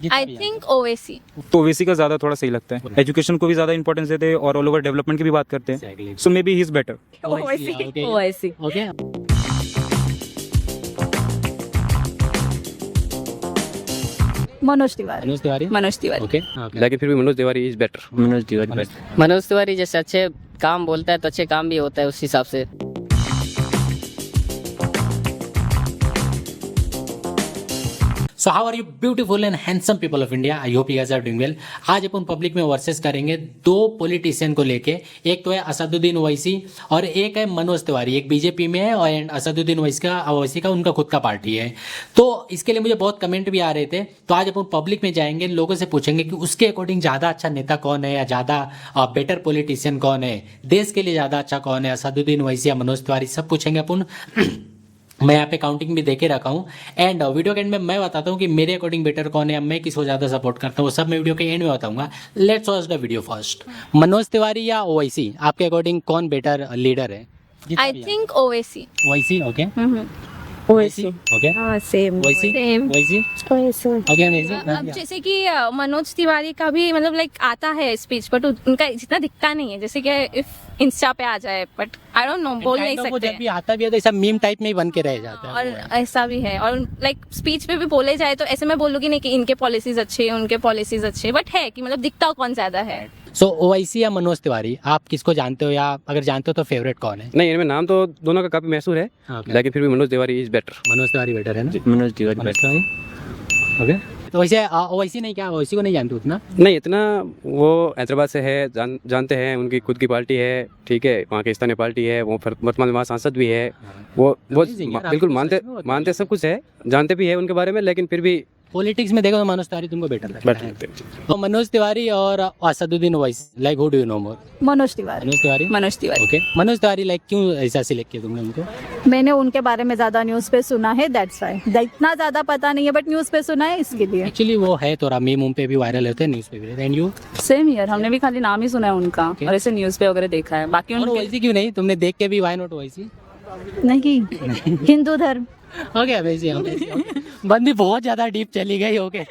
आई think Owaisi. तो ओवैसी का ज़्यादा थोड़ा सही लगता है, एजुकेशन को भी ज़्यादा इंपॉर्टेंस देते हैं और ऑल ओवर डेवलपमेंट की भी बात करते हैं, so may be he is better. Owaisi. Okay. Manoj Tiwari. Manoj Tiwari. Manoj Tiwari. Okay. लेकिन फिर भी मनोज तिवारी इज बेटर। मनोज तिवारी। मनोज तिवारी जैसे अच्छे काम बोलता है तो अच्छे काम भी होता है उस हिसाब से। So how are you beautiful and handsome people of India, I hope you guys are doing well. आज अपन पब्लिक में वर्सेस करेंगे दो पॉलिटिशियन को लेके। एक तो है असदुद्दीन ओवैसी और एक है मनोज तिवारी। एक बीजेपी में है और असदुद्दीन ओवैसी का उनका खुद का पार्टी है। तो इसके लिए मुझे बहुत कमेंट भी आ रहे थे, तो आज अपन पब्लिक में जाएंगे, लोगों से पूछेंगे कि उसके अकॉर्डिंग ज़्यादा अच्छा नेता कौन है या ज़्यादा बेटर पॉलिटिशियन कौन है, देश के लिए ज़्यादा अच्छा कौन है, असदुद्दीन ओवैसी या मनोज तिवारी, सब पूछेंगे अपन। मैं यहाँ पे काउंटिंग भी देके रखा हूँ एंड वीडियो के एंड में मैं बताता हूँ कि मेरे अकॉर्डिंग बेटर कौन है, मैं किसको ज़्यादा सपोर्ट करता हूँ, वो सब मैं वीडियो के एंड में बताऊंगा। Let's watch the video first. Manoj Tiwari या ओवैसी, आपके अकॉर्डिंग कौन बेटर लीडर है? I think Owaisi. Owaisi. Okay. Owaisi. Okay. हाँ same. Owaisi. Same. Owaisi. Owaisi. Okay. अब जैसे कि मनोज तिवारी का भी मतलब लाइक आता है स्पीच, बट उनका जितना दिखता नहीं है, जैसे कि इफ इंस्टा पे आ जाए, बट आई डोंट नो, बोल नहीं वो सकते जब भी आता भी है तो ऐसा मीम टाइप में ही बन के रह जाता है। और ऐसा भी है, और लाइक स्पीच पे भी बोले जाए तो ऐसे मैं बोलूंगी नहीं कि इनके पॉलिसीज अच्छे हैं, उनके पॉलिसीज अच्छे, बट है कि मतलब दिखता कौन ज्यादा है। सो ओवैसी या मनोज तिवारी, आप किसको जानते हो, या अगर जानते हो तो फेवरेट कौन है? नहीं, इनमें नाम तो दोनों का काफी मशहूर है, लेकिन फिर भी Manoj Tiwari is better. Manoj Tiwari better है ना? मनोज तिवारी बेटर। ओके। तो वैसे ओवैसी नहीं, क्या ओवैसी को नहीं जानते उतना? नहीं, इतना वो हैदराबाद से है, जानते हैं, उनकी खुद की पार्टी है, ठीक है, वहाँ की स्थानीय पार्टी है, वो वर्तमान में वहाँ सांसद भी है, वो बिल्कुल मानते सब कुछ है, जानते भी है उनके बारे में, लेकिन फिर भी पॉलिटिक्स में देखो तो मनोज तिवारी तुमको बेटर लगता है। तो मनोज तिवारी और Asaduddin Owaisi, like who do you know more? Manoj Tiwari. Manoj Tiwari. Manoj Tiwari. Okay. Manoj Tiwari like क्यों ऐसा सिलेक्ट किया तुमने उनको? मैंने उनके बारे में ज्यादा न्यूज पे सुना है, दैट्स व्हाई। इतना ज्यादा पता नहीं है बट न्यूज पे सुना है, इसके लिए। एक्चुअली वो है थोड़ा मीम उम पे भी वायरल होते हैं, न्यूज़ पे भी। And you? सेम ईयर, हमने भी खाली नाम ही सुना है उनका और ऐसे न्यूज पे वगैरह देखा है, बाकी और उनके ओवैसी क्यों नहीं? तुमने देख के भी व्हाई नॉट ओवैसी? नहीं। हिंदू धर्म। ओके। ओवैसी बंदी बहुत ज्यादा डीप चली गई। ओके।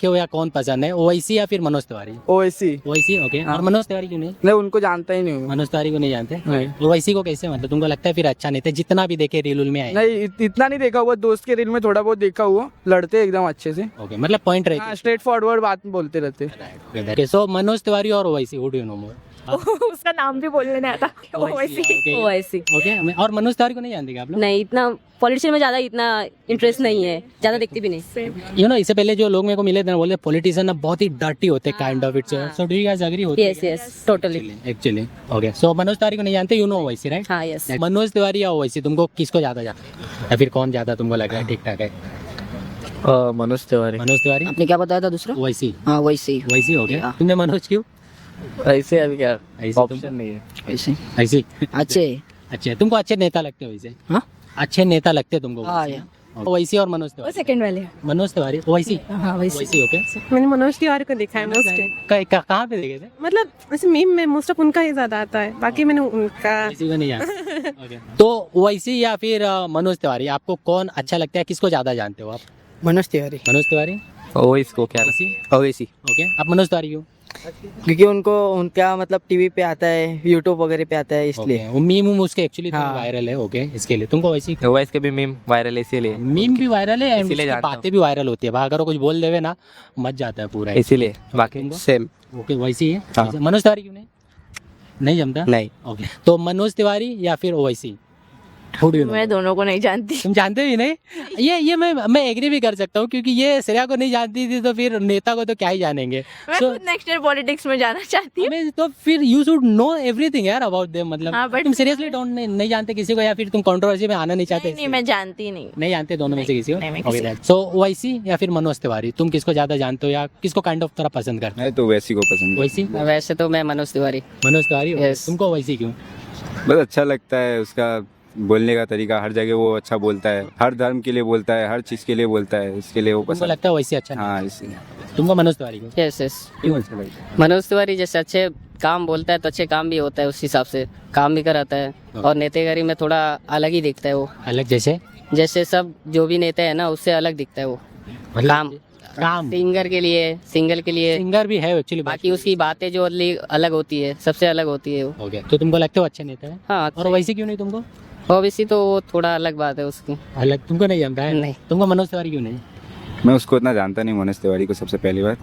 क्यों, या कौन पसंद है, ओवैसी या फिर मनोज तिवारी? ओवैसी। ओवैसी। ओके। और मनोज तिवारी क्यों नहीं? नहीं, उनको जानता ही नहीं हूँ। मनोज तिवारी को नहीं जानते? नहीं। ओवैसी को कैसे, मतलब तुमको लगता है फिर अच्छा नहीं था, जितना भी देखे रील में आए? नहीं, इतना नहीं देखा हुआ, दोस्त के रील में थोड़ा बहुत देखा हुआ, लड़ते एकदम अच्छे से। ओके, मतलब पॉइंट रहती स्ट्रेट फॉरवर्ड बात बोलते रहते। है। सो मनोज तिवारी और Owaisi, who do you know more? उसका नाम भी बोलने नहीं आता। ओवैसी। ओके। और मनोज तिवारी को नहीं जानते क्या आप लोग? नहीं, इतना पॉलिटिशियन में ज़्यादा इतना इंटरेस्ट नहीं है, ज़्यादा देखती भी नहीं। यू नो, इससे पहले जो लोग मेरे को मिले थे ना, बोले पॉलिटिशियन ना बहुत ही डर्टी होते हैं, kind of it's. So do you guys agree? होते yes yes, totally. Actually. Okay. So Manoj Tiwari को नहीं जानते, यू नो ओवैसी, राइट? हाँ, यस। मनोज तिवारी या ओवैसी, तुमको किसको ज्यादा जानते हो, या फिर कौन ज्यादा तुमको लग रहा है ठीक ठाक है? मनोज तिवारी। मनोज तिवारी। आपने क्या बताया था दूसरा? ओवैसी। हाँ, वैसे ही। ओवैसी। हो गया। तुमने मनोज क्यों? ऐसे अभी क्या ऐसे ऑप्शन नहीं है। वैसे ऐसी अच्छे। अच्छे, तुमको अच्छे नेता लगते हो वैसे? हाँ? अच्छे नेता लगते तुमको? हाँ, या। ओवैसी और मनोज तिवारी? सेकंड वाले। मनोज तिवारी। ओवैसी। हाँ ओवैसी। ओके। मैंने मनोज तिवारी को देखा है मोस्ट। कहाँ पे देखे थे? मतलब ऐसे मीम में मोस्ट ऑफ उनका ही ज्यादा आता है, बाकी मैंने उनका ओवैसी को नहीं जानते। ओके। तो ओवैसी या फिर मनोज तिवारी, आपको कौन अच्छा लगता है, किसको ज्यादा जानते हो आप? मनोज तिवारी। मनोज तिवारी। ओवैसी को क्या? ओवैसी। ओके। आप मनोज तिवारी क्यों? क्योंकि उनको उनका मतलब टीवी पे आता है, यूट्यूब वगैरह पे आता है, इसलिए। Okay, वो मीम उसके एक्चुअली हाँ। वायरल है। ओके, इसके लिए तुमको वैसी ओवैसी के भी मीम वायरल है, इसीलिए मीम भी वायरल है and इसीलिए उसकी जानता हूँ। बातें भी वायरल होती है। अगर वो कुछ बोल देवे ना, मच जाता है पूरा। इसीलिए बाकी तुमको? सेम। ओके, वैसी है। हाँ। वैसे- मनोज तिवारी क्यों नहीं? नहीं जमता? नहीं। ओके। तो मनोज तिवारी या फिर Owaisi? Who do you know? मैं दोनों को नहीं जानती। तुम जानते भी नहीं? ये मैं एग्री भी कर सकता हूँ, क्योंकि ये श्रेया को नहीं जानती थी, तो फिर नेता को तो क्या ही जानेंगे। मैं So, खुद नेक्स्ट ईयर पॉलिटिक्स में जाना चाहती हूँ। हमें तो फिर यू शुड नो एवरीथिंग यार अबाउट देम। मतलब हाँ, but- तुम सीरियसली डोंट नहीं जानते किसी को, या फिर तुम कंट्रोवर्सी में आना नहीं चाहते? नहीं, मैं जानती नहीं। नहीं जानते दोनों में से किसी नहीं, मैं को? किसी सो ओवैसी या फिर मनोज तिवारी, तुम किसको ज्यादा जानते हो, या किसको काइंड ऑफ तरह पसंद करते मैं तो वैसी को पसंद हो? ओवैसी। वैसे तो मैं मनोज तिवारी। मनोज तिवारी। Yes. तुमको ओवैसी क्यों? बहुत अच्छा लगता है, उसका बोलने का तरीका, हर जगह वो अच्छा बोलता है, हर धर्म के लिए बोलता है, हर चीज के लिए बोलता है, इसके लिए वो तुमको पसंद। लगता है ओवैसी अच्छा नहीं? हाँ, इसलिए तुमको मनोज तिवारी क्यों? Yes yes. क्यों अच्छा लगता है? मनोज तिवारी जैसे अच्छे काम बोलता है तो अच्छे काम भी होता है, उस हिसाब से काम भी कराता है, और नेतागिरी में थोड़ा अलग ही दिखता है वो। अलग जैसे? जैसे सब जो भी नेता है ना, उससे अलग दिखता है वो। मतलब काम काम सिंगर के लिए, सिंगर के लिए। सिंगर भी है एक्चुअली, बाकी उसकी बातें जो अलग होती है, सबसे अलग होती है वो। हो गया। तो तुमको लगता है वो अच्छे नेता है? हाँ, और वैसे क्यों नहीं तुमको? ओबीसी तो वो थोड़ा अलग बात है उसकी। अलग तुमको नहीं जानता है? नहीं। तुमको मनोज तिवारी क्यों नहीं? मैं उसको इतना जानता नहीं, मनोज तिवारी को, सबसे पहली बार।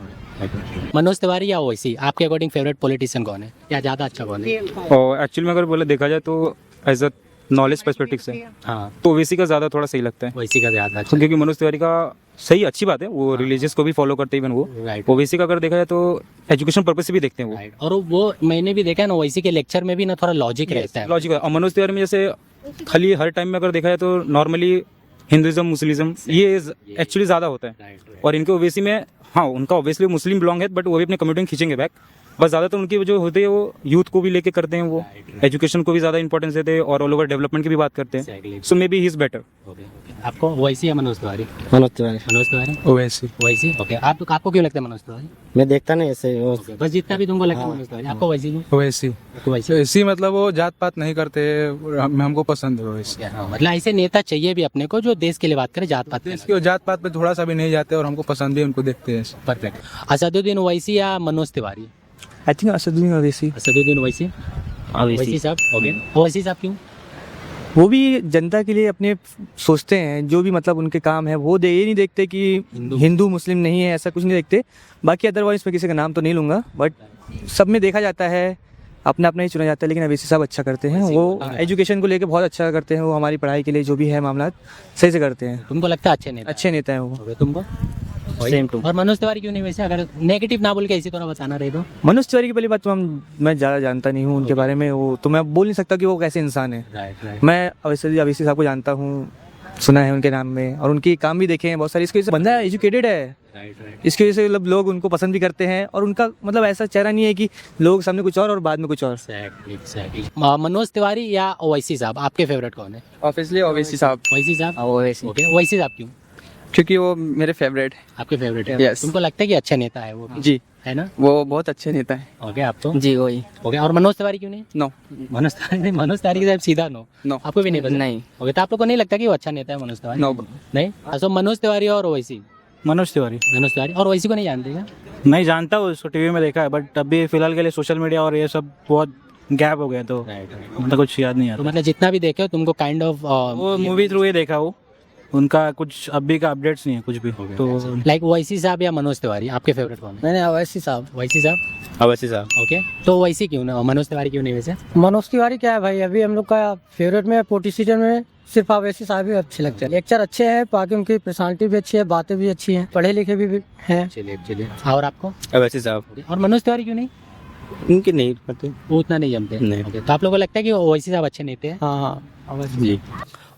मनोज तिवारी या ओवैसी, आपके अकॉर्डिंग फेवरेट पॉलिटिशियन कौन है या ज्यादा अच्छा कौन है? और एक्चुअली में अगर बोले देखा जाए तो एज अ नॉलेज पर्सपेक्टिव से हाँ, तो ओवैसी का ज़्यादा थोड़ा सही लगता है, ओवैसी का ज्यादा अच्छा। क्योंकि मनोज तिवारी का सही अच्छी बात है, वो रिलीजियस को भी फॉलो करते हैं इवन वो। राइट, ओवैसी का अगर देखा जाए तो एजुकेशन पर्पज से भी देखते हैं वो। राइट। और वो मैंने भी देखा है ना, ओवैसी के लेक्चर में भी ना थोड़ा लॉजिक रहता है। लॉजिक। और मनोज तिवारी में जैसे खाली हर टाइम में अगर देखा जाए तो नॉर्मली हिंदुइज्म मुस्लिज्म ये एक्चुअली ज़्यादा होता है, राइट, राइट। और इनके ओवैसी में हाँ उनका ऑब्वियसली मुस्लिम बिलोंग है, बट वो भी अपने कम्युनिटी में खींचेंगे बैक। बस ज़्यादातर उनकी जो होते हैं वो यूथ को भी लेके करते हैं, वो एजुकेशन को भी ज़्यादा इंपॉर्टेंस देते हैं और ऑल ओवर डेवलपमेंट की भी बात करते हैं। Exactly. So may be he is better. आपको ओवैसी या मनोज तिवारी? मनोज तिवारी। मनोज तिवारी, ओवैसी। ओवैसी। ओके, आपको क्यों लगता है मनोज तिवारी? मैं देखता नहीं ऐसे वो। Okay, बस जितना भी तुमको लगता है मनोज तिवारी, आपको ओवैसी क्यों? ओवैसी। आपको ओवैसी। ऐसी मतलब वो जात पात नहीं करते, हमको पसंद है ओवैसी। हाँ, मतलब ऐसे नेता चाहिए भी अपने को जो देश के लिए बात करे, जात पात देश की जात पात पे थोड़ा सा भी नहीं जाते और हमको पसंद भी उनको देखते हैं। परफेक्ट। असदुद्दीन ओवैसी या मनोज तिवारी? I think Asaduddin Owaisi. असदुद्दीन ओवैसी। ओवैसी साहब। ओके, ओवैसी साहब क्यों? वो भी जनता के लिए अपने सोचते हैं, जो भी मतलब उनके काम है वो ये नहीं देखते कि हिंदू मुस्लिम नहीं है, ऐसा कुछ नहीं देखते। बाकी अदरवाइज मैं किसी का नाम तो नहीं लूँगा, बट सब में देखा जाता है अपना अपना ही चुना जाता है, लेकिन ओवैसी साहब अच्छा करते हैं। वो एजुकेशन को लेके बहुत अच्छा करते हैं, वो हमारी पढ़ाई के लिए जो भी है मामला सही से करते हैं। तुमको लगता है अच्छे नेता? अच्छे नेता हैं वो। Okay, तुमको? Same to. और मनोज तिवारी क्यों नहीं? वैसे अगर नेगेटिव ना बोल के ऐसी तरह बताना रहे तो। मनोज तिवारी की पहली बात तो मैं ज़्यादा जानता नहीं हूँ उनके बारे में, वो तो मैं बोल नहीं सकता कि वो कैसे इंसान है। Right, right. मैं ओवैसी साहब को जानता हूँ, सुना है उनके नाम में, और उनकी काम भी देखे हैं बहुत सारे। इसकी वजह से बंदा एजुकेटेड है, राइट, राइट। इसकी वजह से मतलब लोग उनको पसंद भी करते हैं, और उनका मतलब ऐसा चेहरा नहीं है कि लोग सामने कुछ और बाद में कुछ और। Exactly. मनोज तिवारी या ओवैसी साहब, आपके फेवरेट कौन है? ऑब्वियसली ओवैसी साहब, ओवैसी साहब। ओवैसी। ओके, ओवैसी साहब क्यों? क्योंकि वो मेरे फेवरेट है। आपके फेवरेट है? Yes. तुमको लगता है कि अच्छा नेता है वो भी? जी, है ना? वो बहुत अच्छे नेता है। ओके, आपको? जी वही। ओके, और मनोज तिवारी क्यों नहीं? नो मनोज तिवारी नहीं, मनोज तिवारी के साहब सीधा नो। नो आपको भी नहीं पसंद? नहीं। ओके, तो आप लोग को नहीं लगता कि वो अच्छा नेता है मनोज तिवारी? नो नहीं? तो मनोज तिवारी और ओवैसी? मनोज तिवारी मनोज तिवारी और ओवैसी को नहीं जानते क्या? नहीं जानता हूँ, उसको टीवी में देखा है, बट अभी फिलहाल के लिए सोशल मीडिया और ये सब बहुत गैप हो गया, तो मतलब कुछ याद नहीं तो आता। मतलब जितना भी देखे हो तुमको काइंड ऑफ वो मूवी थ्रू ही देखा वो, उनका कुछ अभी का अपडेट्स नहीं है कुछ भी। तो लाइक ओवैसी साहब या मनोज तिवारी, आपके फेवरेट कौन है? मैंने ओवैसी साहब। ओवैसी साहब। ओवैसी साहब। ओके, तो ओवैसी क्यों ना, मनोज तिवारी क्यों नहीं वैसे? मनोज तिवारी क्या है भाई, अभी हम लोग का फेवरेट में पॉलिटिशियन में सिर्फ ओवैसी साहब ही अच्छे लगते हैं। लेक्चर अच्छे हैं, बाकी उनकी पर्सनालिटी भी अच्छी है, बातें भी अच्छी हैं, पढ़े लिखे भी हैं। चलिए। और आपको? ओवैसी साहब। और मनोज तिवारी क्यों नहीं? उनके नहीं पता। वो उतना नहीं जमते? नहीं। Okay, तो आप लोगों को लगता है कि ओवैसी साहब अच्छे नेता हैं? हाँ जी।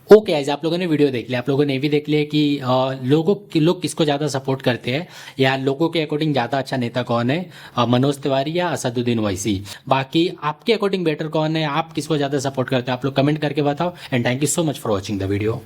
ओके, आज आप लोगों ने वीडियो देख लिया, आप लोगों ने भी देख लिया कि लोग किसको ज़्यादा सपोर्ट करते हैं या लोगों के अकॉर्डिंग ज़्यादा अच्छा नेता कौन है, मनोज तिवारी या असदुद्दीन ओवैसी। बाकी आपके अकॉर्डिंग बेटर कौन है, आप किसको ज़्यादा सपोर्ट करते हैं, आप लोग कमेंट करके बताओ। And thank you so much for watching the video.